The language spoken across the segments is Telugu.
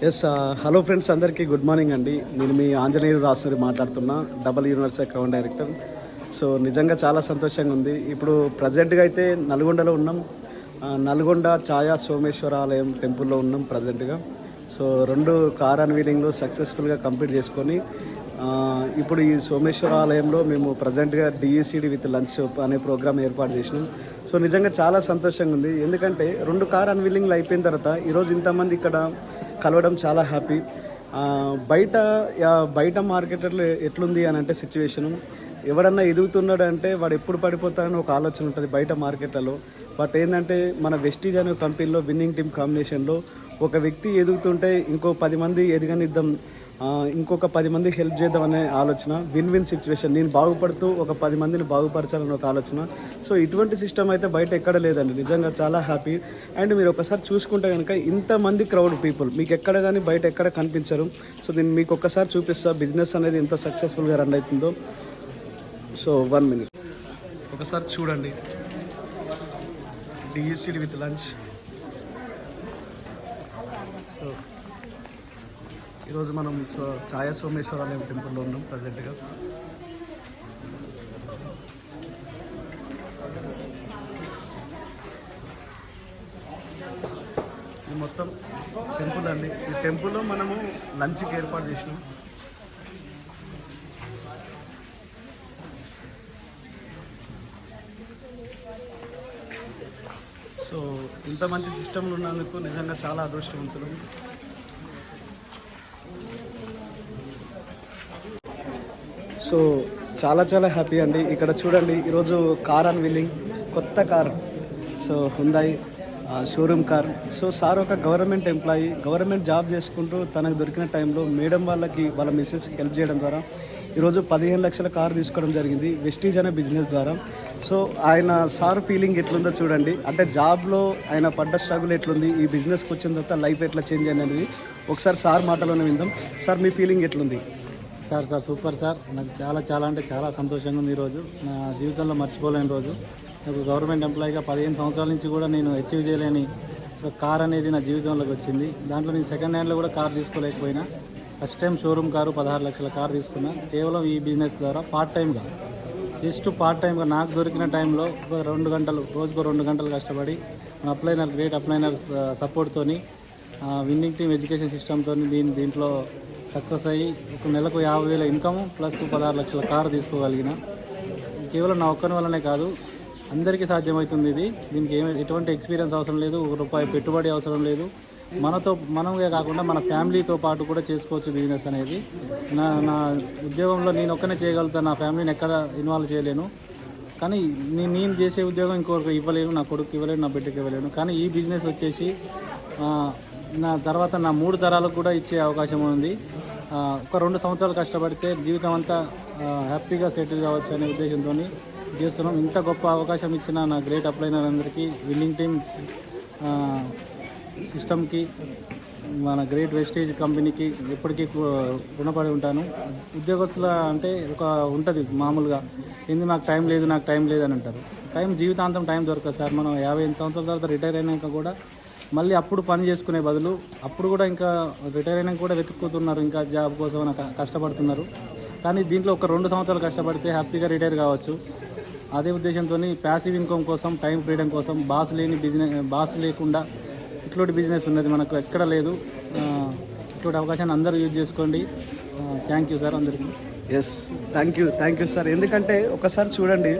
ఎస్ హలో ఫ్రెండ్స్, అందరికీ గుడ్ మార్నింగ్ అండి. నేను మీ ఆంజనేయులు రాసూరి మాట్లాడుతున్నా, double universal crown director. So నిజంగా చాలా సంతోషంగా ఉంది. ఇప్పుడు ప్రజెంట్గా అయితే నల్గొండలో ఉన్నాం. నల్గొండ ఛాయా సోమేశ్వర ఆలయం టెంపుల్లో ఉన్నాం ప్రజెంట్గా. సో 2 కార్ అన్వీలింగ్లు సక్సెస్ఫుల్గా కంప్లీట్ చేసుకొని ఇప్పుడు ఈ సోమేశ్వర ఆలయంలో మేము ప్రజెంట్గా డిఈసిడి విత్ లంచ్ అనే ప్రోగ్రామ్ ఏర్పాటు చేసినాం. సో నిజంగా చాలా సంతోషంగా ఉంది. ఎందుకంటే 2 కార్ అన్వీలింగ్లు అయిపోయిన తర్వాత ఈరోజు ఇంతమంది ఇక్కడ కలవడం చాలా హ్యాపీ. బయట మార్కెట్లో ఎట్లుంది అని అంటే సిచ్యువేషను, ఎవడన్నా ఎదుగుతున్నాడు అంటే వాడు ఎప్పుడు పడిపోతాడని ఒక ఆలోచన ఉంటుంది బయట మార్కెట్లలో. బట్ ఏంటంటే మన వెస్టీజ్ అనే కంపెనీలో విన్నింగ్ టీమ్ కాంబినేషన్లో ఒక వ్యక్తి ఎదుగుతుంటే ఇంకో 10 మంది ఎదగనిద్దాం, ఇంకొక 10 మందికి హెల్ప్ చేద్దాం అనే ఆలోచన. Win win situation. నేను బాగుపడుతూ ఒక 10 మందిని బాగుపరచాలని ఒక ఆలోచన. సో ఇటువంటి సిస్టమ్ అయితే బయట ఎక్కడ లేదండి. నిజంగా చాలా హ్యాపీ. అండ్ మీరు ఒకసారి చూసుకుంటే కనుక ఇంతమంది క్రౌడ్ పీపుల్ మీకు ఎక్కడ కానీ బయట ఎక్కడ కనిపించరు. సో దీన్ని మీకు ఒక్కసారి చూపిస్తా బిజినెస్ అనేది ఎంత సక్సెస్ఫుల్గా రన్ అవుతుందో. సో 1 minute ఒకసారి చూడండి. డిఈసిడి విత్ లంచ్. సో ఈరోజు మనం ఛాయా సోమేశ్వర ఆలయం టెంపుల్లో ఉన్నాం ప్రజెంట్గా. ఇది మొత్తం టెంపుల్ అండి. ఈ టెంపుల్లో మనము లంచ్కి ఏర్పాటు చేసినాం. సో ఇంత మంచి సిస్టమ్లు ఉన్నందుకు నిజంగా చాలా అదృష్టవంతులు. సో చాలా హ్యాపీ అండి. ఇక్కడ చూడండి, ఈరోజు కార్ అన్వీలింగ్, కొత్త car. So హుందాయ్ showroom car. So sir ఒక గవర్నమెంట్ ఎంప్లాయీ, గవర్నమెంట్ జాబ్ చేసుకుంటూ తనకు దొరికిన టైంలో మేడం వాళ్ళ మిస్సెస్కి హెల్ప్ చేయడం ద్వారా ఈరోజు 15 లక్షల కార్ తీసుకోవడం జరిగింది వెస్టీజ్ అనే బిజినెస్ ద్వారా. సో ఆయన సార్ ఫీలింగ్ ఎట్లుందో చూడండి. అంటే జాబ్లో ఆయన పడ్డ స్ట్రగుల్ ఎట్లుంది, ఈ బిజినెస్కి వచ్చిన తర్వాత లైఫ్ ఎట్లా చేంజ్ అనేది ఒకసారి సార్ మాటలోనే విందాం. సార్ మీ ఫీలింగ్ ఎట్లుంది? Sir super sir. నాకు చాలా అంటే చాలా సంతోషంగా ఉంది ఈరోజు. నా జీవితంలో మర్చిపోలేని రోజు. నాకు గవర్నమెంట్ ఎంప్లాయీగా 15 సంవత్సరాల నుంచి కూడా నేను అచీవ్ చేయలేని ఒక కార్ అనేది నా జీవితంలోకి వచ్చింది. దాంట్లో నేను సెకండ్ హ్యాండ్లో కూడా కార్ తీసుకోలేకపోయినా, ఫస్ట్ టైం షోరూమ్ కారు 16 లక్షల కారు తీసుకున్నా. కేవలం ఈ బిజినెస్ ద్వారా పార్ట్ టైంగా నాకు దొరికిన టైంలో ఒక 2 గంటలు, రోజుకు 2 గంటలు కష్టపడి గ్రేట్ అప్లైనర్స్ సపోర్ట్తోని, విన్నింగ్ టీమ్ ఎడ్యుకేషన్ సిస్టమ్తో దీంట్లో సక్సెస్ అయ్యి ఒక నెలకు 50,000 ఇన్కమ్ ప్లస్ 16 లక్షల కారు తీసుకోగలిగిన. కేవలం నా ఒక్కరి వల్లనే కాదు, అందరికీ సాధ్యమవుతుంది ఇది. దీనికి ఎటువంటి ఎక్స్పీరియన్స్ అవసరం లేదు, ₹1 పెట్టుబడి అవసరం లేదు. మనమే కాకుండా మన ఫ్యామిలీతో పాటు కూడా చేసుకోవచ్చు బిజినెస్ అనేది. నా ఉద్యోగంలో నేను ఒక్కనే చేయగలుగుతాను, నా ఫ్యామిలీని ఎక్కడ ఇన్వాల్వ్ చేయలేను. కానీ నేను చేసే ఉద్యోగం ఇంకొకరికి ఇవ్వలేను, నా కొడుకు ఇవ్వలేను, నా బిడ్డకి ఇవ్వలేను. కానీ ఈ బిజినెస్ వచ్చేసి నా తర్వాత నా 3 తరాలకు కూడా ఇచ్చే అవకాశం ఉంది. ఒక 2 సంవత్సరాలు కష్టపడితే జీవితం అంతా హ్యాపీగా సెటిల్ కావచ్చు అనే ఉద్దేశంతో చేస్తున్నాం. ఇంత గొప్ప అవకాశం ఇచ్చిన నా గ్రేట్ అప్లైనర్ అందరికీ, విన్నింగ్ టీమ్ సిస్టమ్కి, మన గ్రేట్ వెస్టేజ్ కంపెనీకి ఎప్పటికీ రుణపడి ఉంటాను. ఉద్యోగస్తుల అంటే ఒక ఉంటుంది మామూలుగా, ఎందుకు నాకు టైం లేదు అని అంటారు. జీవితాంతం టైం దొరకదు సార్. మనం 58 సంవత్సరాల తర్వాత రిటైర్ అయినాక కూడా మళ్ళీ అప్పుడు పని చేసుకునే బదులు అప్పుడు కూడా ఇంకా రిటైర్ అయినాక కూడా వెతుక్కుతున్నారు, ఇంకా జాబ్ కోసం కష్టపడుతున్నారు. కానీ దీంట్లో ఒక 2 సంవత్సరాలు కష్టపడితే హ్యాపీగా రిటైర్ కావచ్చు. అదే ఉద్దేశంతో ప్యాసివ్ ఇన్కమ్ కోసం, టైం ఫ్రీడమ్ కోసం, బాస్ లేకుండా ఇట్లాంటి బిజినెస్ ఉన్నది మనకు ఎక్కడ లేదు. ఇట్లాంటి అవకాశాన్ని అందరూ యూజ్ చేసుకోండి. థ్యాంక్ యూ సార్ అందరికీ. Yes, thank you sir. ఎందుకంటే ఒకసారి చూడండి,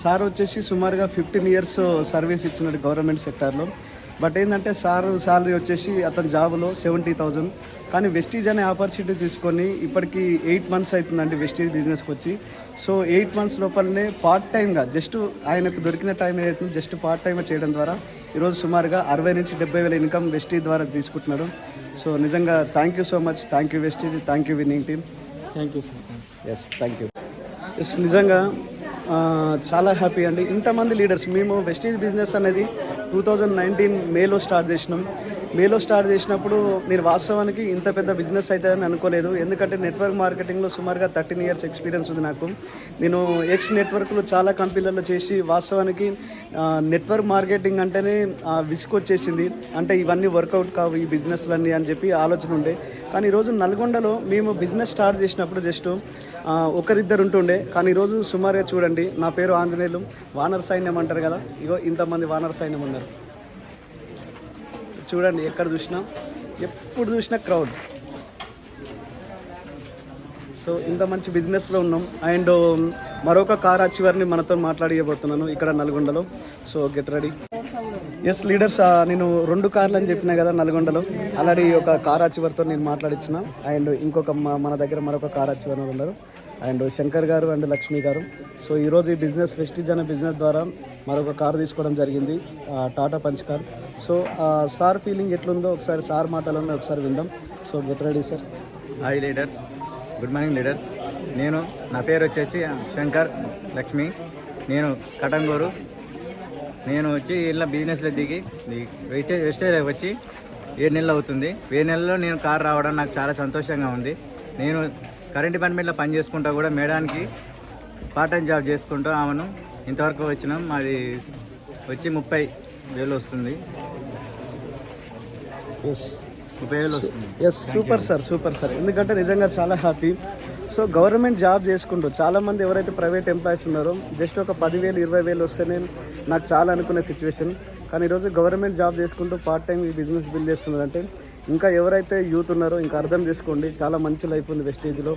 సార్ వచ్చేసి సుమారుగా 15 years సర్వీస్ ఇచ్చినట్టు గవర్నమెంట్ సెక్టార్లో. బట్ ఏంటంటే సార్ శాలరీ వచ్చేసి అతని జాబ్లో 70,000. కానీ వెస్టీజ్ అనే ఆపర్చునిటీ తీసుకొని ఇప్పటికి 8 months అవుతుందండి వెస్టీజ్ బిజినెస్కి వచ్చి. సో 8 months లోపలనే పార్ట్ టైంగా జస్ట్ ఆయనకు దొరికిన టైం ఏదైతుంది జస్ట్ పార్ట్ టైం చేయడం ద్వారా ఈరోజు సుమారుగా 60,000 నుంచి 70,000 ఇన్కమ్ వెస్టీజ్ ద్వారా తీసుకుంటున్నాడు. సో నిజంగా thank you so much. Thank you Vestige, thank you winning team. Thank you sir. Yes, thank you. Yes, నిజంగా చాలా హ్యాపీ అండి. ఇంతమంది లీడర్స్. మేము వెస్టీజ్ బిజినెస్ అనేది 2019 మేలో స్టార్ట్ చేసినాం. మేలో స్టార్ట్ చేసినప్పుడు నేను వాస్తవానికి ఇంత పెద్ద బిజినెస్ అవుతుందని అనుకోలేదు. ఎందుకంటే నెట్వర్క్ మార్కెటింగ్లో సుమారుగా 13 years ఎక్స్పీరియన్స్ ఉంది నాకు. నేను ఎక్స్ నెట్వర్క్లో చాలా కంపెనీలలో చేసి వాస్తవానికి నెట్వర్క్ మార్కెటింగ్ అంటేనే విసుకొచ్చేసింది. అంటే ఇవన్నీ వర్కౌట్ కావు ఈ బిజినెస్లన్నీ అని చెప్పి ఆలోచన ఉండే. కానీ ఈరోజు నల్గొండలో మేము బిజినెస్ స్టార్ట్ చేసినప్పుడు జస్ట్ ఒకరిద్దరు ఉంటుండే. కానీ ఈరోజు సుమారుగా చూడండి, నా పేరు ఆంజనేయులు, వానర సైన్యం అంటారు కదా, ఇగో ఇంతమంది వానర సైన్యం ఉన్నారు చూడండి. ఎక్కడ చూసినా ఎప్పుడు చూసినా క్రౌడ్. సో ఇంత మంచి బిజినెస్లో ఉన్నాం. అండ్ మరొక కార్ అచీవర్ని మనతో మాట్లాడిపోతున్నాను ఇక్కడ నల్గొండలో. So get ready. Yes leaders, నేను 2 కార్లు అని చెప్పినా కదా నల్గొండలో. ఆల్రెడీ ఒక కార్ అచీవర్తో నేను మాట్లాడించిన. అండ్ ఇంకొక మన దగ్గర మరొక కార్ అచీవర్ ఉన్నారు, అండ్ శంకర్ గారు అండ్ లక్ష్మి గారు. సో ఈరోజు ఈ బిజినెస్ వెస్టీజ్ అనే బిజినెస్ ద్వారా మరొక కారు తీసుకోవడం జరిగింది, Tata punch car. So sir feeling ఎట్లుందో ఒకసారి సార్ మాటలను ఒకసారి విందాం. So get ready sir. Hi leaders, good morning leaders. నా పేరు వచ్చేసి శంకర్ లక్ష్మి. నేను కటంగూరు. నేను వచ్చి ఇలా బిజినెస్లో దిగి వెస్టేజ్ వచ్చి 7 నెలలు అవుతుంది. 7 నెలల్లో నేను కారు రావడం నాకు చాలా సంతోషంగా ఉంది. నేను కరెంట్ డిపార్ట్మెంట్లో పని చేసుకుంటా కూడా మేడానికి పార్ట్ టైం జాబ్ చేసుకుంటూ ఆమెను ఇంతవరకు వచ్చినాం. మాది వచ్చి 30,000 వస్తుంది. 30,000 వస్తుంది. Yes super sir, super sir. ఎందుకంటే నిజంగా చాలా హ్యాపీ. సో గవర్నమెంట్ జాబ్ చేసుకుంటూ చాలామంది ఎవరైతే ప్రైవేట్ ఎంప్లాయీస్ ఉన్నారో జస్ట్ ఒక 10,000 20,000 వస్తేనే నాకు చాలా అనుకునే సిచ్యువేషన్. కానీ ఈరోజు గవర్నమెంట్ జాబ్ చేసుకుంటూ పార్ట్ టైం ఈ బిజినెస్ బిల్డ్ చేస్తున్నారంటే ఇంకా ఎవరైతే యూత్ ఉన్నారో ఇంకా అర్థం చేసుకోండి, చాలా మంచి లైఫ్ ఉంది వెస్టేజ్లో.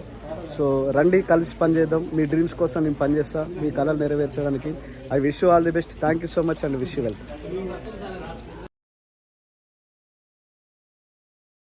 సో రండి, కలిసి పనిచేద్దాం. మీ డ్రీమ్స్ కోసం నేను పనిచేస్తాను, మీ కళలు నెరవేర్చడానికి. I wish you all the best. Thank you so much and wish you wealth.